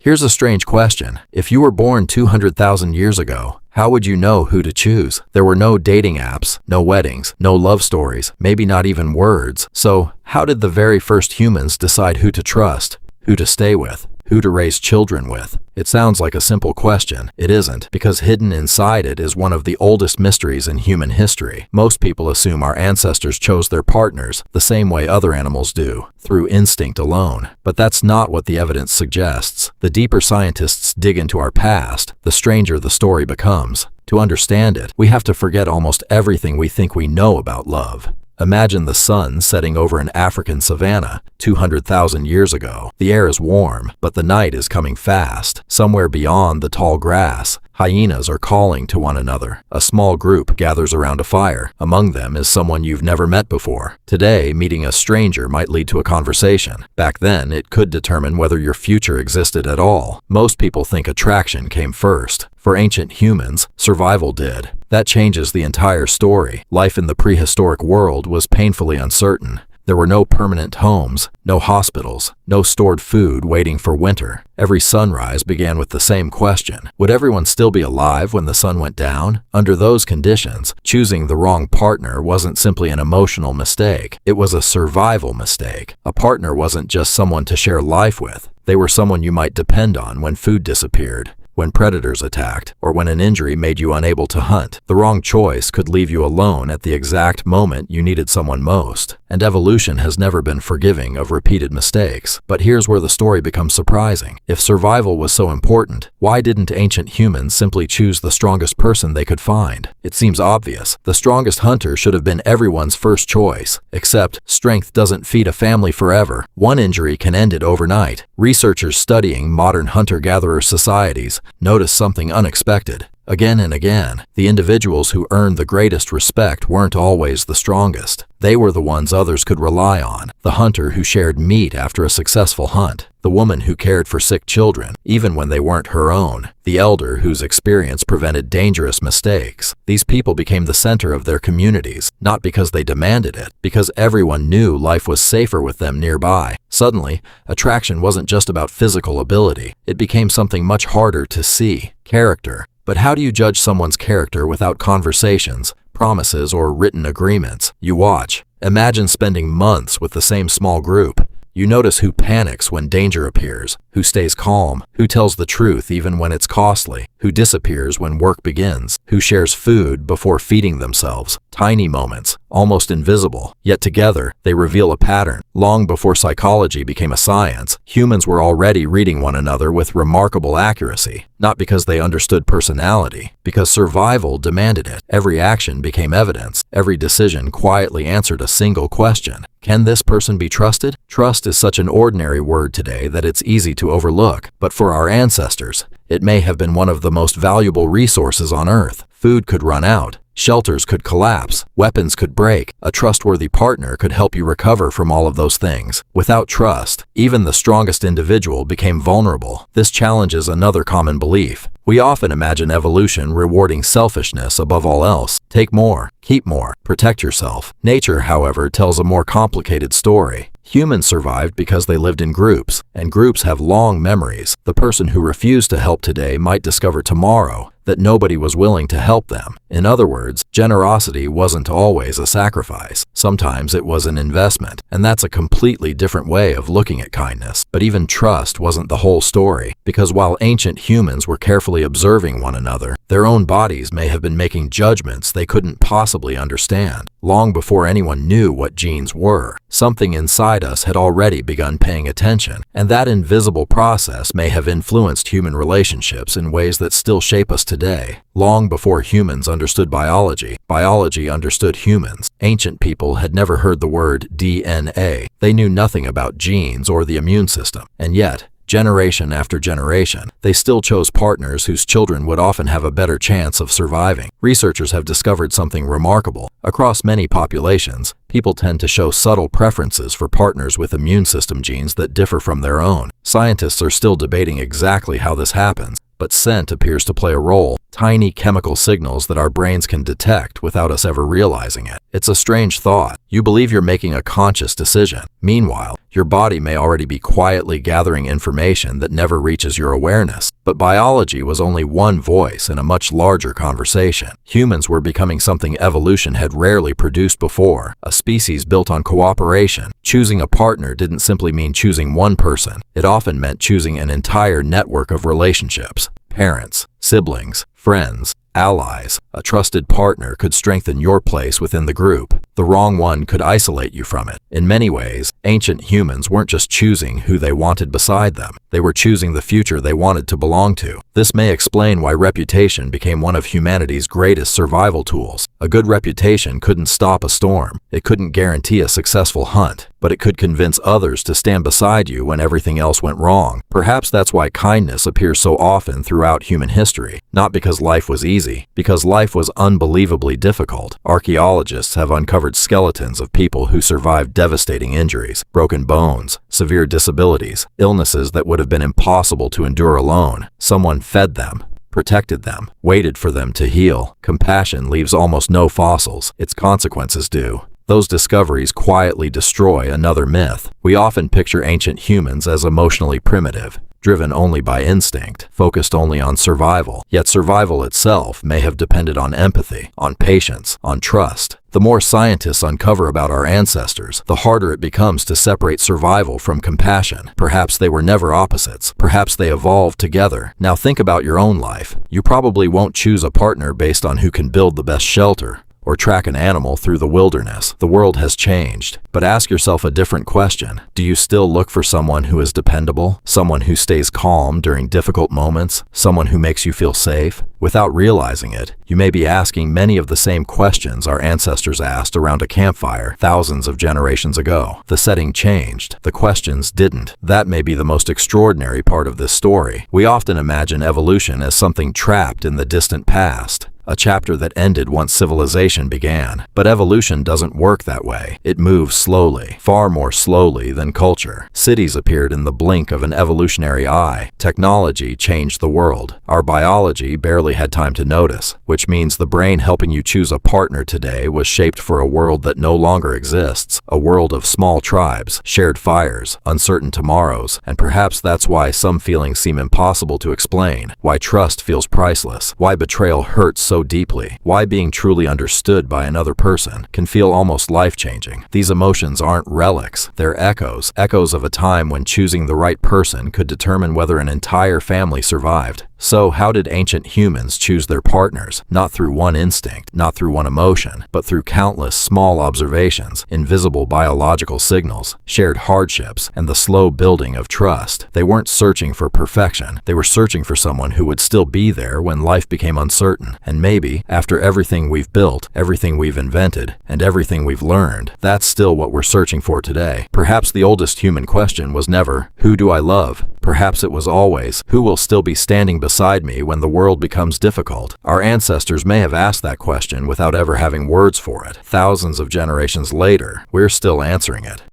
Here's a strange question. If you were born 200,000 years ago, how would you know who to choose? There were no dating apps, no weddings, no love stories, maybe not even words. So, how did the very first humans decide who to trust, who to stay with, who to raise children with? It sounds like a simple question. It isn't, because hidden inside it is one of the oldest mysteries in human history. Most people assume our ancestors chose their partners the same way other animals do, through instinct alone. But that's not what the evidence suggests. The deeper scientists dig into our past, the stranger the story becomes. To understand it, we have to forget almost everything we think we know about love. Imagine the sun setting over an African savanna 200,000 years ago. The air is warm, but the night is coming fast. Somewhere beyond the tall grass, hyenas are calling to one another. A small group gathers around a fire. Among them is someone you've never met before. Today, meeting a stranger might lead to a conversation. Back then, it could determine whether your future existed at all. Most people think attraction came first. For ancient humans, survival did. That changes the entire story. Life in the prehistoric world was painfully uncertain. There were no permanent homes, no hospitals, no stored food waiting for winter. Every sunrise began with the same question. Would everyone still be alive when the sun went down? Under those conditions, choosing the wrong partner wasn't simply an emotional mistake. It was a survival mistake. A partner wasn't just someone to share life with. They were someone you might depend on when food disappeared, when predators attacked, or when an injury made you unable to hunt. The wrong choice could leave you alone at the exact moment you needed someone most. And evolution has never been forgiving of repeated mistakes. But here's where the story becomes surprising. If survival was so important, why didn't ancient humans simply choose the strongest person they could find? It seems obvious. The strongest hunter should have been everyone's first choice. Except, strength doesn't feed a family forever. One injury can end it overnight. Researchers studying modern hunter-gatherer societies notice something unexpected. Again and again, the individuals who earned the greatest respect weren't always the strongest. They were the ones others could rely on. The hunter who shared meat after a successful hunt. The woman who cared for sick children, even when they weren't her own. The elder whose experience prevented dangerous mistakes. These people became the center of their communities, not because they demanded it, because everyone knew life was safer with them nearby. Suddenly, attraction wasn't just about physical ability. It became something much harder to see: character. But how do you judge someone's character without conversations, promises, or written agreements? You watch. Imagine spending months with the same small group. You notice who panics when danger appears, who stays calm, who tells the truth even when it's costly, who disappears when work begins, who shares food before feeding themselves. Tiny moments, almost invisible, yet together they reveal a pattern. Long before psychology became a science, humans were already reading one another with remarkable accuracy, not because they understood personality, because survival demanded it. Every action became evidence. Every decision quietly answered a single question: can this person be trusted? Trust is such an ordinary word today that it's easy to overlook, but for our ancestors, it may have been one of the most valuable resources on Earth. Food could run out. Shelters could collapse, weapons could break. A trustworthy partner could help you recover from all of those things. Without trust, even the strongest individual became vulnerable. This challenges another common belief. We often imagine evolution rewarding selfishness above all else. Take more, keep more, protect yourself. Nature, however, tells a more complicated story. Humans survived because they lived in groups, and groups have long memories. The person who refused to help today might discover tomorrow that nobody was willing to help them. In other words, generosity wasn't always a sacrifice. Sometimes it was an investment, and that's a completely different way of looking at kindness. But even trust wasn't the whole story, because while ancient humans were carefully observing one another, their own bodies may have been making judgments they couldn't possibly understand. Long before anyone knew what genes were, something inside us had already begun paying attention, and that invisible process may have influenced human relationships in ways that still shape us today. Long before humans understood biology, biology understood humans. Ancient people had never heard the word DNA. They knew nothing about genes or the immune system, and yet, generation after generation, they still chose partners whose children would often have a better chance of surviving. Researchers have discovered something remarkable. Across many populations, People tend to show subtle preferences for partners with immune system genes that differ from their own. Scientists are still debating exactly how this happens, but scent appears to play a role. Tiny chemical signals that our brains can detect without us ever realizing it. It's a strange thought. You believe you're making a conscious decision. Meanwhile, your body may already be quietly gathering information that never reaches your awareness. But biology was only one voice in a much larger conversation. Humans were becoming something evolution had rarely produced before, a species built on cooperation. Choosing a partner didn't simply mean choosing one person. It often meant choosing an entire network of relationships. Parents, siblings, friends, allies. A trusted partner could strengthen your place within the group. The wrong one could isolate you from it. In many ways, ancient humans weren't just choosing who they wanted beside them. They were choosing the future they wanted to belong to. This may explain why reputation became one of humanity's greatest survival tools. A good reputation couldn't stop a storm. It couldn't guarantee a successful hunt, but it could convince others to stand beside you when everything else went wrong. Perhaps that's why kindness appears so often throughout human history. Not because life was easy, because life was unbelievably difficult. Archaeologists have uncovered skeletons of people who survived devastating injuries, broken bones, severe disabilities, illnesses that would have been impossible to endure alone. Someone fed them, protected them, waited for them to heal. Compassion leaves almost no fossils. Its consequences do. Those discoveries quietly destroy another myth. We often picture ancient humans as emotionally primitive, driven only by instinct, focused only on survival. Yet survival itself may have depended on empathy, on patience, on trust. The more scientists uncover about our ancestors, the harder it becomes to separate survival from compassion. Perhaps they were never opposites. Perhaps they evolved together. Now think about your own life. You probably won't choose a partner based on who can build the best shelter or track an animal through the wilderness. The world has changed. But ask yourself a different question. Do you still look for someone who is dependable? Someone who stays calm during difficult moments? Someone who makes you feel safe? Without realizing it, you may be asking many of the same questions our ancestors asked around a campfire thousands of generations ago. The setting changed. The questions didn't. That may be the most extraordinary part of this story. We often imagine evolution as something trapped in the distant past, a chapter that ended once civilization began. But evolution doesn't work that way. It moves slowly, far more slowly than culture. Cities appeared in the blink of an evolutionary eye. Technology changed the world. Our biology barely had time to notice, which means the brain helping you choose a partner today was shaped for a world that no longer exists, a world of small tribes, shared fires, uncertain tomorrows, and perhaps that's why some feelings seem impossible to explain, why trust feels priceless, why betrayal hurts so deeply, why being truly understood by another person can feel almost life-changing. These emotions aren't relics, they're echoes of a time when choosing the right person could determine whether an entire family survived. So how did ancient humans choose their partners? Not through one instinct, not through one emotion, but through countless small observations, invisible biological signals, shared hardships, and the slow building of trust. They weren't searching for perfection. They were searching for someone who would still be there when life became uncertain. And maybe, after everything we've built, everything we've invented, and everything we've learned, that's still what we're searching for today. Perhaps the oldest human question was never, "Who do I love?" Perhaps it was always, "Who will still be standing beside me when the world becomes difficult?" Our ancestors may have asked that question without ever having words for it. Thousands of generations later, we're still answering it.